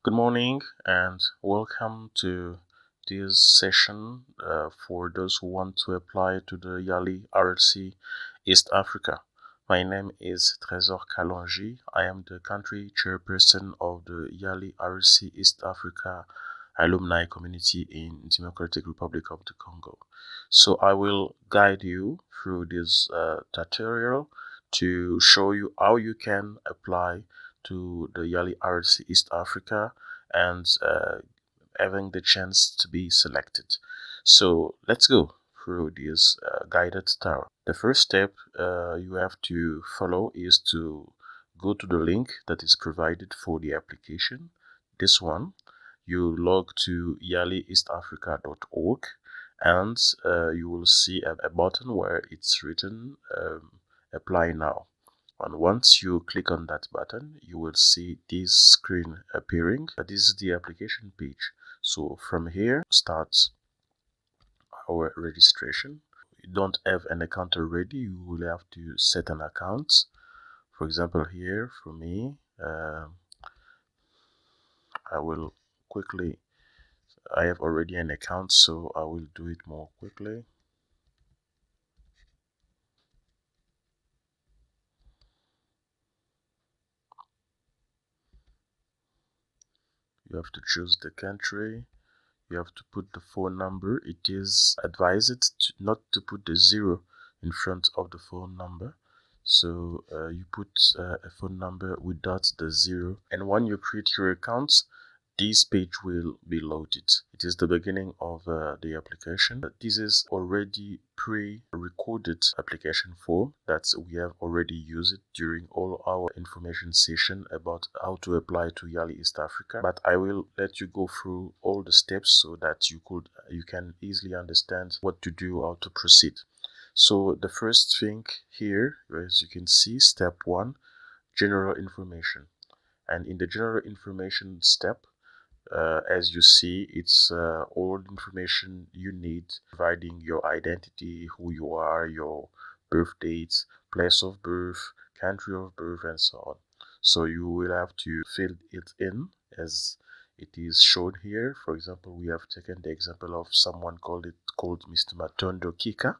Good morning and welcome to this session for those who want to apply to the YALI RLC East Africa. My name is Trésor KALONJI. I am the country chairperson of the YALI RLC East Africa alumni community in Democratic Republic of the Congo. So I will guide you through this tutorial to show you how you can apply to the YALI RLC East Africa and having the chance to be selected. So let's go through this guided tour. The first step you have to follow is to go to the link that is provided for the application. This one, you log to yalieastafrica.org and you will see a button where it's written apply now. And once you click on that button, you will see this screen appearing. This is the application page. So from here starts our registration. You don't have an account already, you will have to set an account. For example, here for me, I will quickly, I have already an account, so I will do it more quickly. You have to choose the country. You have to put the phone number. It is advised not to put the 0 in front of the phone number. So you put a phone number without the 0. And when you create your account, this page will be loaded. It is the beginning of the application. This is already pre-recorded application form that we have already used during all our information session about how to apply to YALI East Africa. But I will let you go through all the steps so that you can easily understand what to do, how to proceed. So the first thing here, as you can see, step 1, general information. And in the general information step, as you see, it's all information you need, providing your identity, who you are, your birth dates, place of birth, country of birth, and so on. So you will have to fill it in as it is shown here. For example, we have taken the example of someone called Mr. Matondo Kika,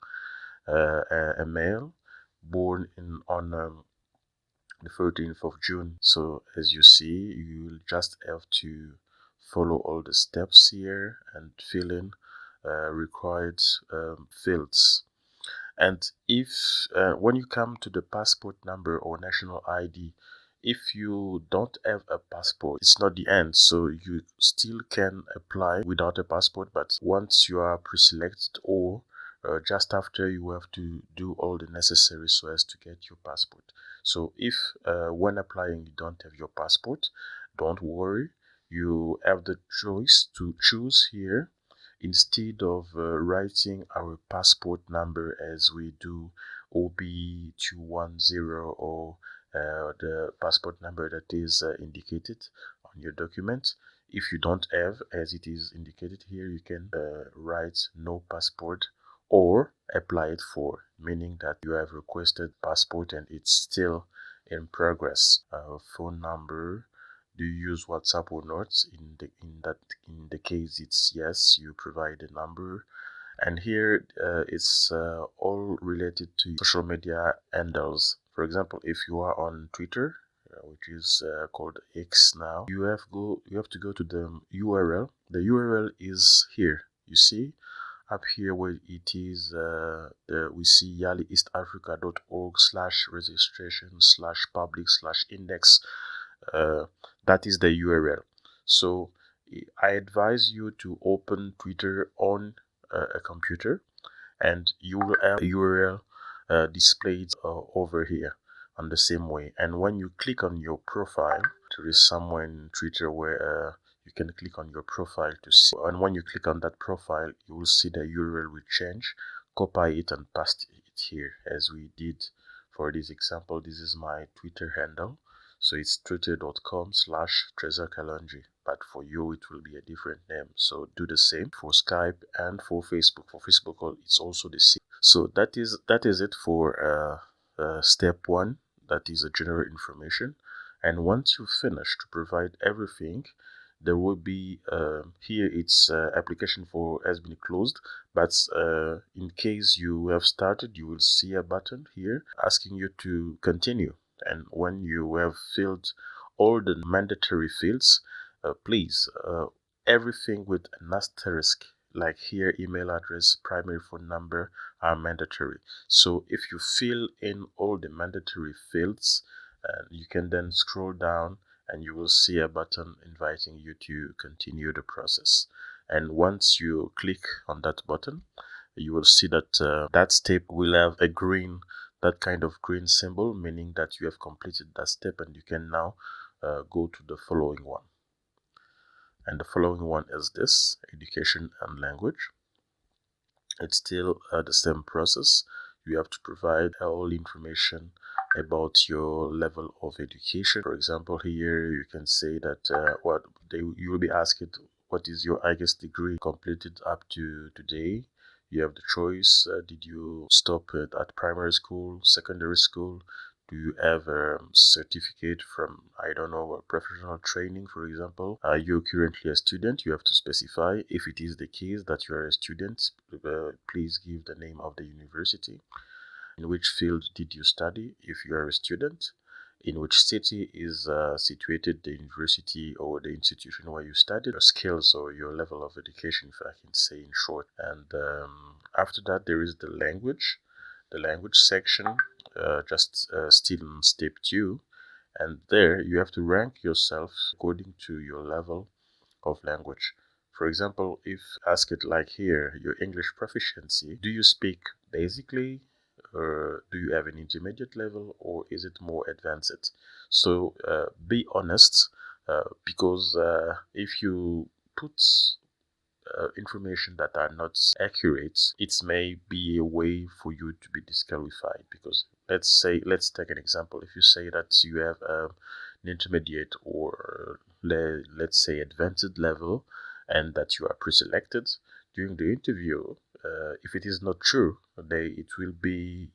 a male born on the 13th of June. So as you see, you will just have to follow all the steps here and fill in required fields. And if when you come to the passport number or national ID, if you don't have a passport, it's not the end. So you still can apply without a passport, but once you are pre-selected or just after, you have to do all the necessary so as to get your passport. So if when applying you don't have your passport, don't worry. You have the choice to choose here, instead of writing our passport number as we do OB210 or the passport number that is indicated on your document. If you don't have, as it is indicated here, you can write no passport or apply it for, meaning that you have requested passport and it's still in progress. Phone number, do you use WhatsApp or not? In the case it's yes, you provide a number. And here it's all related to social media handles. For example, if you are on Twitter, which is called X now, you have to go to the URL. The URL is here. You see up here where it is we see yalieastafrica.org/registration/public/index. That is the URL. So I advise you to open Twitter on a computer, and you will have a URL displayed over here on the same way. And when you click on your profile, there is somewhere in Twitter where you can click on your profile to see. And when you click on that profile, you will see the URL will change. Copy it and paste it here, as we did for this example. This is my Twitter handle. So it's twitter.com/Trésor KALONJI. But for you, it will be a different name. So do the same for Skype and for Facebook. For Facebook, it's also the same. So that is it for step 1. That is a general information. And once you finish to provide everything, there will be here it's application for has been closed, but in case you have started, you will see a button here asking you to continue. And when you have filled all the mandatory fields, please everything with an asterisk, like here email address, primary phone number, are mandatory. So if you fill in all the mandatory fields, you can then scroll down and you will see a button inviting you to continue the process. And once you click on that button, you will see that that step will have a green, that kind of green symbol, meaning that you have completed that step, and you can now go to the following one. And the following one is this: education and language. It's still the same process. You have to provide all information about your level of education. For example, here you can say that you will be asked, what is your highest degree completed up to today? You have the choice. Did you stop at primary school, secondary school? Do you have a certificate from, I don't know, a professional training, for example? Are you currently a student? You have to specify. If it is the case that you are a student, please give the name of the university. In which field did you study if you are a student? In which city is situated the university or the institution where you studied? Your skills or your level of education, if I can say in short. And after that, there is the language section, just still on step 2. And there you have to rank yourself according to your level of language. For example, if asked like here, your English proficiency, do you speak basically, or do you have an intermediate level, or is it more advanced? So be honest, because if you put information that are not accurate, it may be a way for you to be disqualified. Because let's take an example. If you say that you have an intermediate or let's say advanced level, and that you are pre-selected during the interview, if it is not true, it will be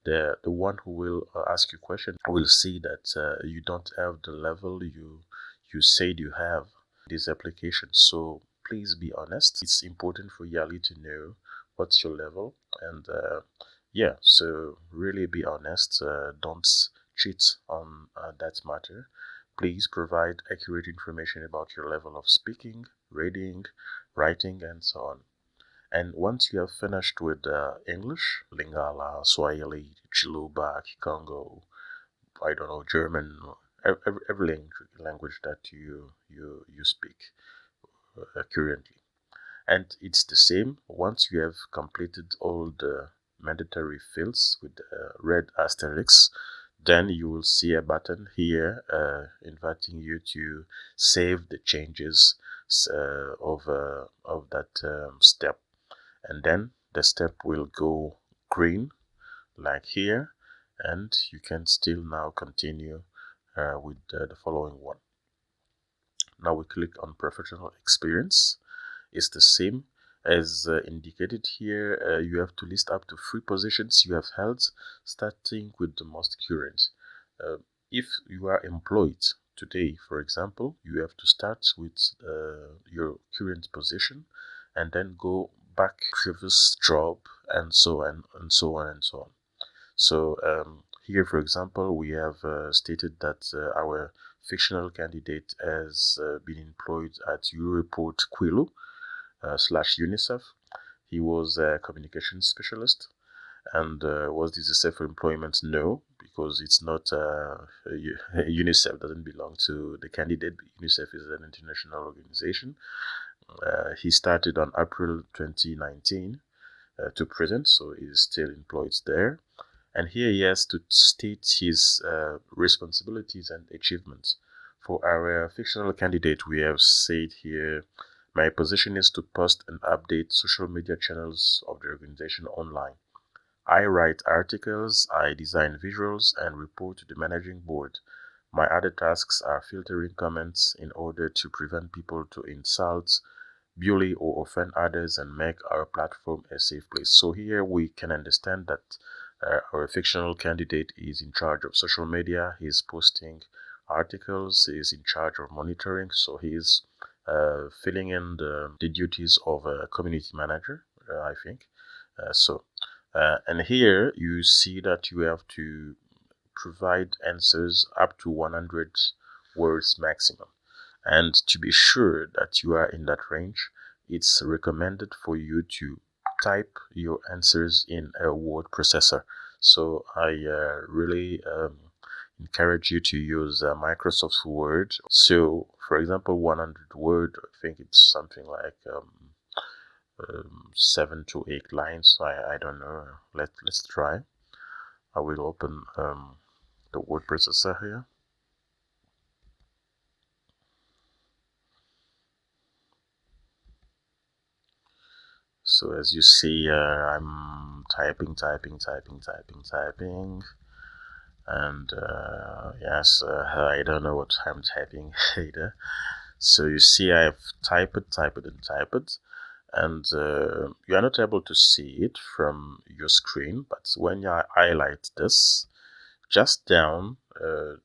the one who will ask you question will see that you don't have the level you said you have this application. So please be honest. It's important for YALI to know what's your level, and so really be honest. Don't cheat on that matter. Please provide accurate information about your level of speaking, reading, writing, and so on. And once you have finished with English, Lingala, Swahili, Chiluba, Kikongo, I don't know, German, every language that you speak currently. And it's the same. Once you have completed all the mandatory fields with red asterisks, then you will see a button here inviting you to save the changes of that step. And then the step will go green like here, and you can still now continue with the following one. Now we click on professional experience. It's the same as indicated here. You have to list up to 3 positions you have held, starting with the most current. If you are employed today, for example, you have to start with your current position and then go back previous job, and so on and so on and so on. So here, for example, we have stated that our fictional candidate has been employed at Europort Quilu / UNICEF. He was a communication specialist. And was this a self-employment? No, because it's not. UNICEF doesn't belong to the candidate. UNICEF is an international organization. He started on April 2019 to present, so he's still employed there. And here he has to state his responsibilities and achievements. For our fictional candidate, we have said here, my position is to post and update social media channels of the organization online. I write articles, I design visuals, and report to the managing board. My other tasks are filtering comments in order to prevent people to insult, bully, or offend others and make our platform a safe place. So here we can understand that our fictional candidate is in charge of social media. He's posting articles. He's in charge of monitoring, so he's filling in the duties of a community manager, I think. And here you see that you have to provide answers up to 100 words maximum. And to be sure that you are in that range, it's recommended for you to type your answers in a word processor. So I really encourage you to use Microsoft Word. So, for example, 100 word, I think it's something like 7 to 8 lines. I don't know. Let's try. I will open the word processor here. So as you see, I'm typing, and yes, I don't know what I'm typing either. So you see, I've typed, and you are not able to see it from your screen, but when you highlight this, just down,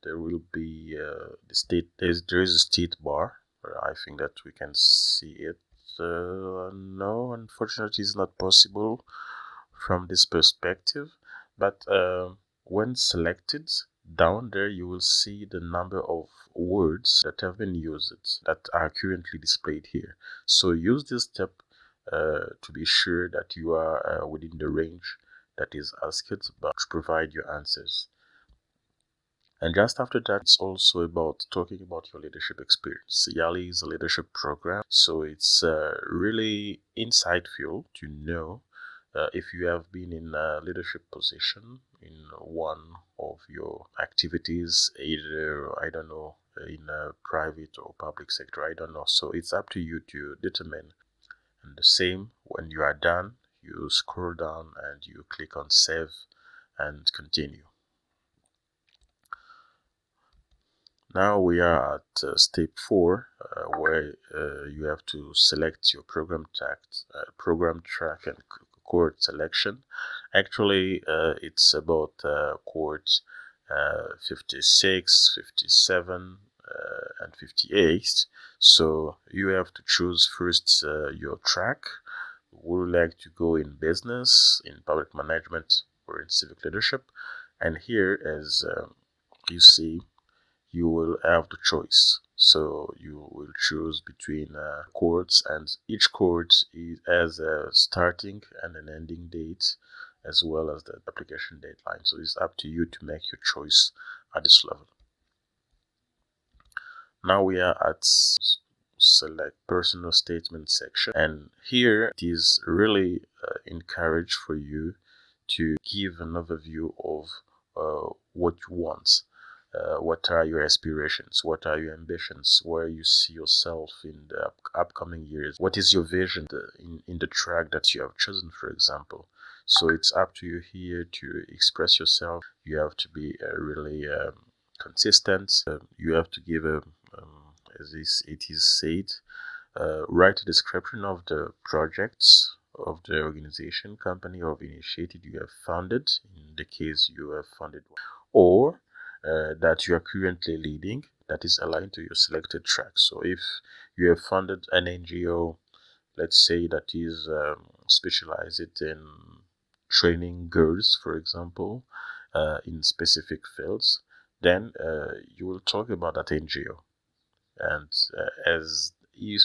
there will be the state. There is a state bar. I think that we can see it. No, unfortunately, it's not possible from this perspective. But when selected, down there you will see the number of words that have been used that are currently displayed here. So use this step to be sure that you are within the range that is asked but to provide your answers. And just after that, it's also about talking about your leadership experience. YALI is a leadership program, so it's really insightful to know if you have been in a leadership position in one of your activities, either, I don't know, in a private or public sector, I don't know. So it's up to you to determine. And the same, when you are done, you scroll down and you click on save and continue. Now we are at step 4, where you have to select your program track and cohort selection. Actually, it's about cohort 56, 57, and 58. So you have to choose first your track. Would you like to go in business, in public management, or in civic leadership? And here, as you see, you will have the choice. So you will choose between chords, and each chord has a starting and an ending date, as well as the application deadline. So it's up to you to make your choice at this level. Now we are at select personal statement section, and here it is really encouraged for you to give an overview of what you want. What are your aspirations? What are your ambitions? Where you see yourself in the upcoming years? What is your vision in the track that you have chosen, for example? So it's up to you here to express yourself. You have to be really consistent. You have to give as it is said, write a description of the projects of the organization, company, or initiative you have founded, in the case you have founded one, or that you are currently leading that is aligned to your selected track. So if you have funded an NGO, let's say, that is specialized in training girls, for example, in specific fields, then you will talk about that NGO. And as if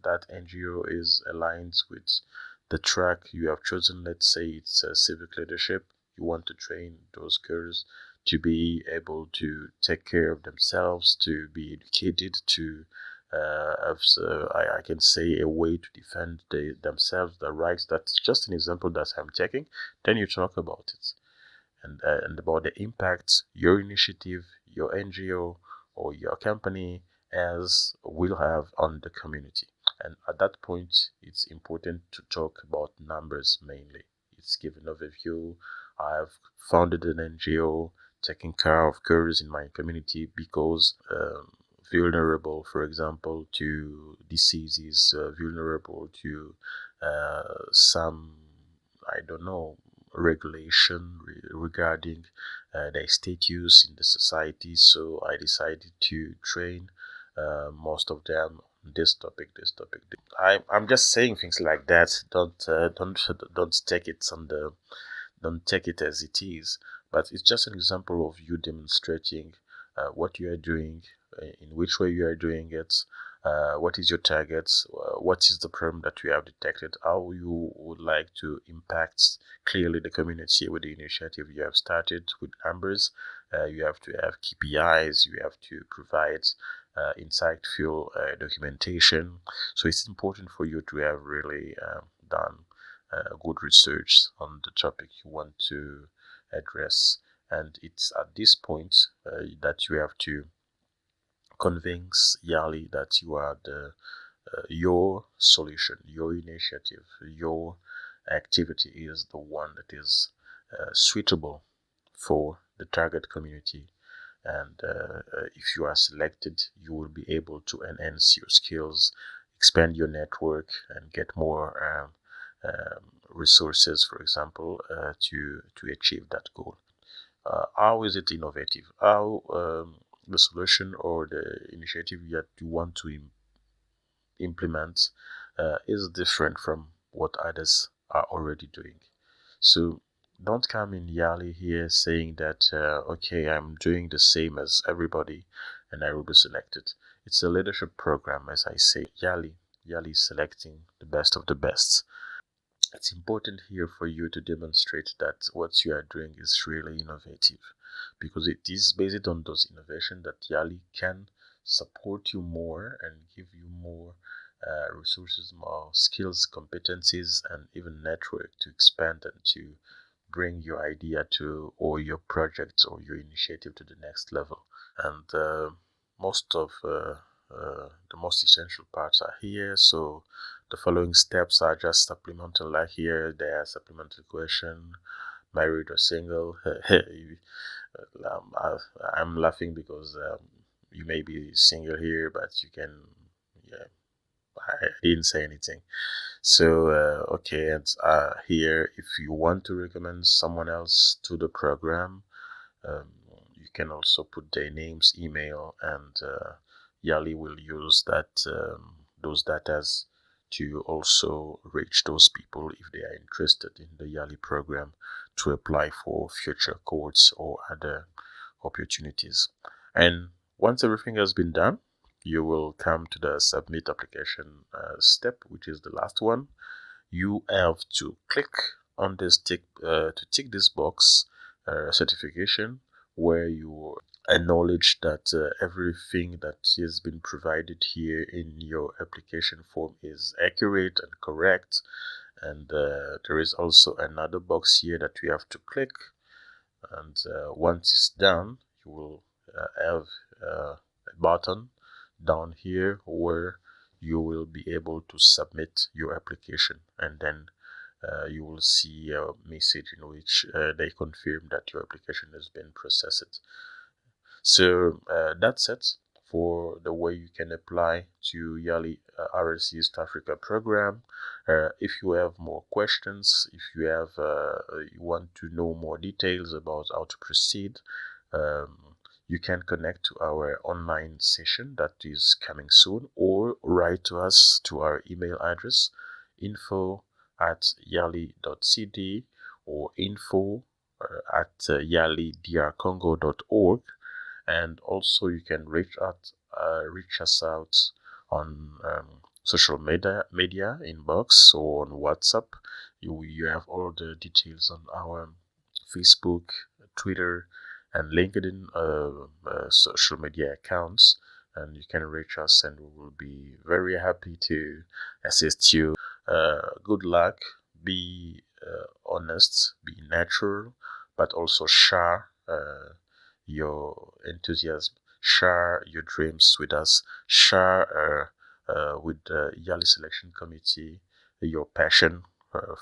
that NGO is aligned with the track you have chosen, let's say it's civic leadership, you want to train those girls to be able to take care of themselves, to be educated, to have, I can say, a way to defend themselves, their rights. That's just an example that I'm taking. Then you talk about it and about the impact your initiative, your NGO, or your company as will have on the community. And at that point, it's important to talk about numbers mainly. It's given overview. I've founded an NGO taking care of girls in my community because vulnerable, for example, to diseases, vulnerable to some, I don't know, regulation regarding their status in the society. So I decided to train most of them on this topic. I'm just saying things like that. Don't take it on the don't take it as it is, but it's just an example of you demonstrating what you are doing, in which way you are doing it, what is your target, what is the problem that you have detected, how you would like to impact clearly the community with the initiative you have started with numbers. You have to have KPIs, you have to provide insightful documentation. So it's important for you to have really done good research on the topic you want to address, and it's at this point that you have to convince YALI that you are the your solution, your initiative, your activity is the one that is suitable for the target community. And if you are selected, you will be able to enhance your skills, expand your network, and get more resources, for example, to achieve that goal. How is it innovative? How the solution or the initiative that you want to implement is different from what others are already doing. So don't come in YALI here saying that, okay, I'm doing the same as everybody and I will be selected. It's a leadership program, as I say. YALI is selecting the best of the best. It's important here for you to demonstrate that what you are doing is really innovative, because it is based on those innovations that YALI can support you more and give you more resources, more skills, competencies, and even network to expand and to bring your idea to, or your project or your initiative to the next level. And most of the most essential parts are here. So the following steps are just supplemental. Like here, there are supplemental question: married or single? I'm laughing because you may be single here, but you can. Yeah, I didn't say anything. So okay, and here, if you want to recommend someone else to the program, um, you can also put their names, email, and YALI will use those datas to also reach those people if they are interested in the YALI program to apply for future courts or other opportunities. And once everything has been done, you will come to the submit application step, which is the last one. You have to click on this tick to tick this box certification, where you acknowledge that everything that has been provided here in your application form is accurate and correct. And there is also another box here that you have to click, and once it's done, you will have a button down here where you will be able to submit your application, and then you will see a message in which they confirm that your application has been processed. So that's it for the way you can apply to YALI RLC East Africa program. If you have more questions, if you have you want to know more details about how to proceed, you can connect to our online session that is coming soon, or write to us to our email address info@yali.cd or info@yalidrcongo.org. And also you can reach us out on social media inbox or on WhatsApp. You have all the details on our Facebook, Twitter, and LinkedIn social media accounts, and you can reach us, and we will be very happy to assist you. Good luck. Be honest, be natural, but also share your enthusiasm, share your dreams with us, share with the YALI selection committee your passion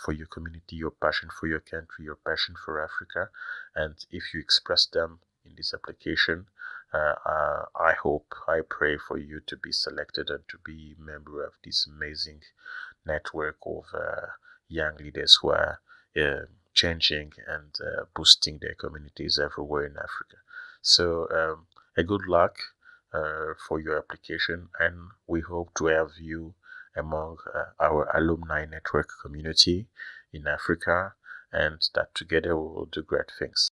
for your community, your passion for your country, your passion for Africa. And if you express them in this application, I hope, I pray for you to be selected and to be a member of this amazing network of young leaders who are changing and boosting their communities everywhere in Africa. So a good luck for your application, and we hope to have you among our alumni network community in Africa, and that together we will do great things.